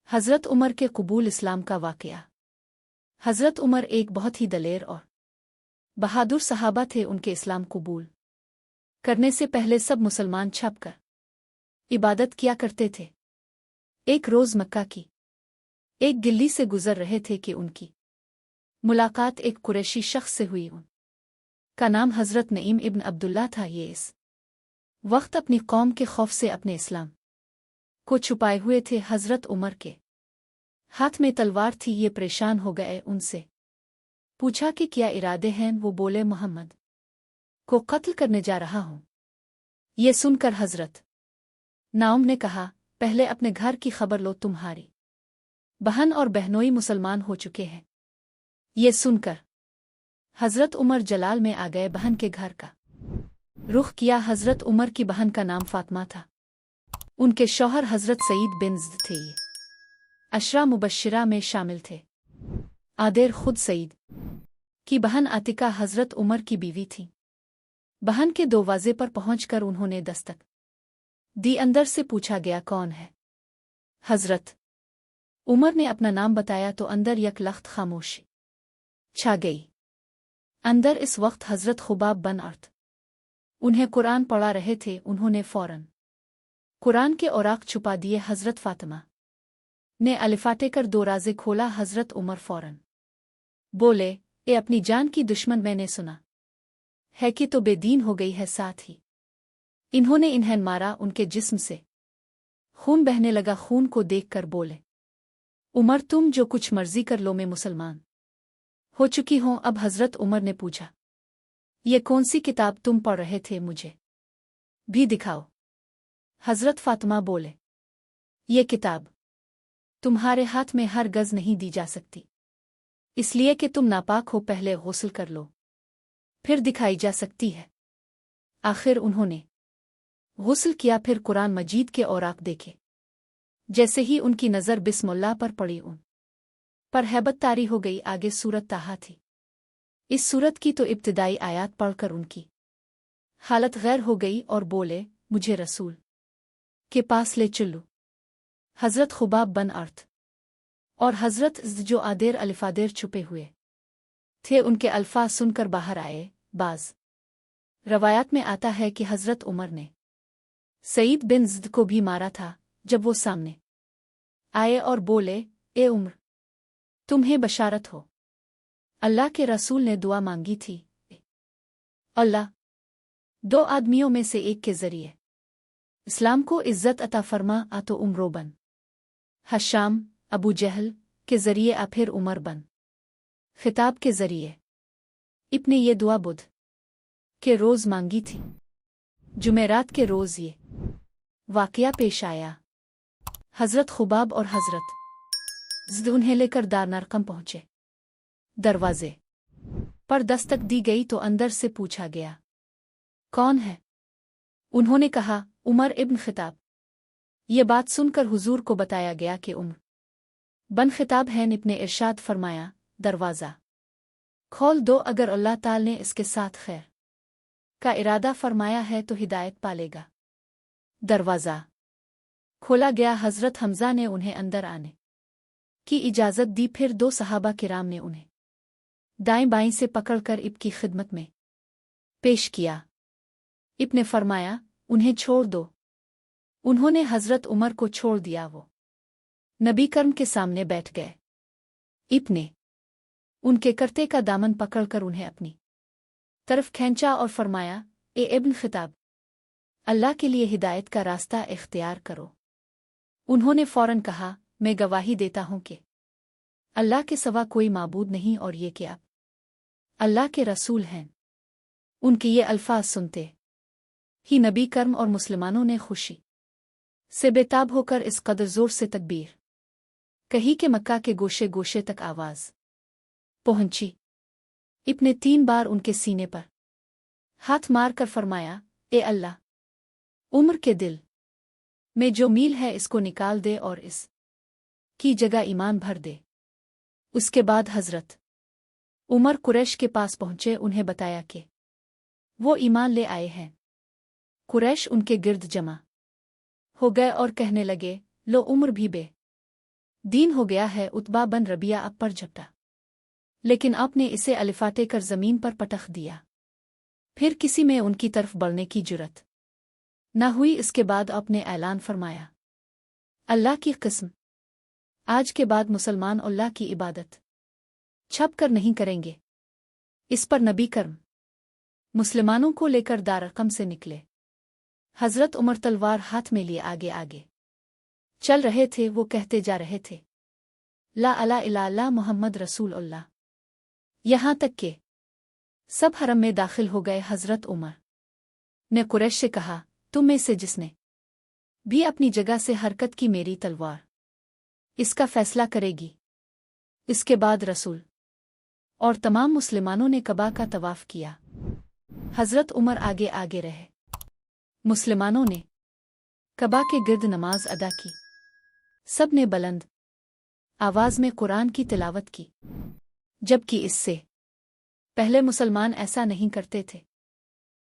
हज़रत उमर के कबूल इस्लाम का वाक़या। हज़रत उमर एक बहुत ही दलेर और बहादुर सहाबा थे। उनके इस्लाम कबूल करने से पहले सब मुसलमान छपकर इबादत किया करते थे। एक रोज़ मक्का की एक गिल्ली से गुजर रहे थे कि उनकी मुलाकात एक कुरैशी शख्स से हुई। उनका नाम हज़रत नईम इब्न अब्दुल्ला था। ये इस वक्त अपनी कौम के खौफ से अपने इस्लाम को छुपाए हुए थे। हज़रत उमर के हाथ में तलवार थी। ये परेशान हो गए। उनसे पूछा कि क्या इरादे हैं। वो बोले, मोहम्मद को कत्ल करने जा रहा हूं। ये सुनकर हज़रत नाउम ने कहा, पहले अपने घर की खबर लो। तुम्हारी बहन और बहनोई मुसलमान हो चुके हैं। ये सुनकर हज़रत उमर जलाल में आ गए। बहन के घर का रुख किया। हज़रत उमर की बहन का नाम फातिमा था। उनके शौहर हज़रत सईद बिन ज़द थे। ये अशरा मुबश्शिरा में शामिल थे। आदेर खुद सईद की बहन आतिका हज़रत उमर की बीवी थी। बहन के दरवाजे पर पहुंचकर उन्होंने दस्तक दी। अंदर से पूछा गया, कौन है। हज़रत उमर ने अपना नाम बताया तो अंदर यकलख्त खामोशी छा गई। अंदर इस वक्त हज़रत खुबाब बन अर्थ उन्हें कुरान पढ़ा रहे थे। उन्होंने फौरन कुरान के औराक छुपा दिए। हज़रत फातिमा ने अलिफाटे कर दो राज़े खोला। हज़रत उमर फौरन बोले, ए अपनी जान की दुश्मन, मैंने सुना है कि तो बेदीन हो गई है। साथ ही इन्होंने इन्हें मारा। उनके जिस्म से खून बहने लगा। खून को देखकर बोले, उमर तुम जो कुछ मर्जी कर लो, मैं मुसलमान हो चुकी हूं। अब हज़रत उमर ने पूछा, ये कौन सी किताब तुम पढ़ रहे थे, मुझे भी दिखाओ। हज़रत फातिमा बोले, ये किताब तुम्हारे हाथ में हर गज़ नहीं दी जा सकती, इसलिए कि तुम नापाक हो। पहले गुस्ल कर लो, फिर दिखाई जा सकती है। आखिर उन्होंने गुस्ल किया, फिर कुरान मजीद के औराक देखे। जैसे ही उनकी नज़र बिस्मिल्लाह पर पड़ी, उन पर हैबत तारी हो गई। आगे सूरत ताहा थी। इस सूरत की तो इब्तिदाई आयात पढ़कर उनकी हालत गैर हो गई और बोले, मुझे रसूल के पास ले चलो। हज़रत खुबाब बन अर्थ और हज़रत ज़द जो आदेर अलिफादेर छुपे हुए थे, उनके अल्फाज सुनकर बाहर आए। बाज रवायात में आता है कि हज़रत उमर ने सईद बिन ज़द को भी मारा था। जब वो सामने आए और बोले, ए उमर, तुम्हें बशारत हो, अल्लाह के रसूल ने दुआ मांगी थी, अल्लाह दो आदमियों में से एक के जरिए इस्लाम को इज्जत अता फरमा। आ तो उमरो बन हशाम अबू जहल के जरिए, आ फिर उमर बन खिताब के जरिए। इब्ने ये दुआ बुध के रोज़ मांगी थी। जुमेरात के रोज़ ये वाक़या पेश आया। हज़रत खुबाब और हज़रत ज़द उन्हें लेकर दारनरकम पहुँचे। दरवाजे पर दस्तक दी गई तो अंदर से पूछा गया, कौन है। उन्होंने कहा, उमर इब्न खिताब। ये बात सुनकर हुजूर को बताया गया कि उमर बन खिताब हैं। इब्ने इरशाद फरमाया, दरवाज़ा खोल दो। अगर अल्लाह ताल ने इसके साथ खैर का इरादा फरमाया है तो हिदायत पालेगा। दरवाज़ा खोला गया। हज़रत हमज़ा ने उन्हें अंदर आने की इजाज़त दी। फिर दो सहाबा किराम ने उन्हें दाएं बाएं से पकड़कर इब की खिदमत में पेश किया। इब ने फरमाया, उन्हें छोड़ दो। उन्होंने हज़रत उमर को छोड़ दिया। वो नबी कर्म के सामने बैठ गए। इब ने उनके करते का दामन पकड़कर उन्हें अपनी तरफ खींचा और फरमाया, ए इब्न खिताब, अल्लाह के लिए हिदायत का रास्ता इख्तियार करो। उन्होंने फौरन कहा, मैं गवाही देता हूं कि अल्लाह के सिवा कोई माबूद नहीं और ये कि आप अल्लाह के रसूल हैं। उनके ये अल्फाज सुनते ही नबी कर्म और मुसलमानों ने खुशी से बेताब होकर इस कदर जोर से तकबीर कही कि मक्का के गोशे गोशे तक आवाज पहुंची। इब्ने 3 बार उनके सीने पर हाथ मार कर फरमाया, ए अल्लाह, उम्र के दिल में जो मील है इसको निकाल दे और इस की जगह ईमान भर दे। उसके बाद हज़रत उमर कुरैश के पास पहुंचे। उन्हें बताया कि वो ईमान ले आए हैं। कुरैश उनके गिर्द जमा हो गए और कहने लगे, लो उम्र भी دین ہو گیا ہے۔ عتبہ بن ربیعہ اب پر جھپٹا، لیکن آپ نے اسے الفاٹے کر زمین پر پٹخ دیا۔ پھر کسی میں ان کی طرف بڑھنے کی جرت نہ ہوئی۔ اس کے بعد آپ نے اعلان فرمایا، اللہ کی قسم، آج کے بعد مسلمان اللہ کی عبادت چھپ کر نہیں کریں گے۔ اس پر نبی کرم مسلمانوں کو لے کر دار ارقم سے نکلے۔ حضرت عمر تلوار ہاتھ میں لیے آگے آگے چل رہے تھے۔ وہ کہتے جا رہے تھے، لا الہ الا اللہ محمد رسول اللہ، یہاں تک کہ سب حرم میں داخل ہو گئے۔ حضرت عمر نے قریش سے کہا، تم میں سے جس نے بھی اپنی جگہ سے حرکت کی، میری تلوار اس کا فیصلہ کرے گی۔ اس کے بعد رسول اور تمام مسلمانوں نے کعبہ کا طواف کیا۔ حضرت عمر آگے آگے رہے۔ مسلمانوں نے کعبہ کے گرد نماز ادا کی۔ سب نے بلند آواز میں قرآن کی تلاوت کی، جبکہ اس سے پہلے مسلمان ایسا نہیں کرتے تھے۔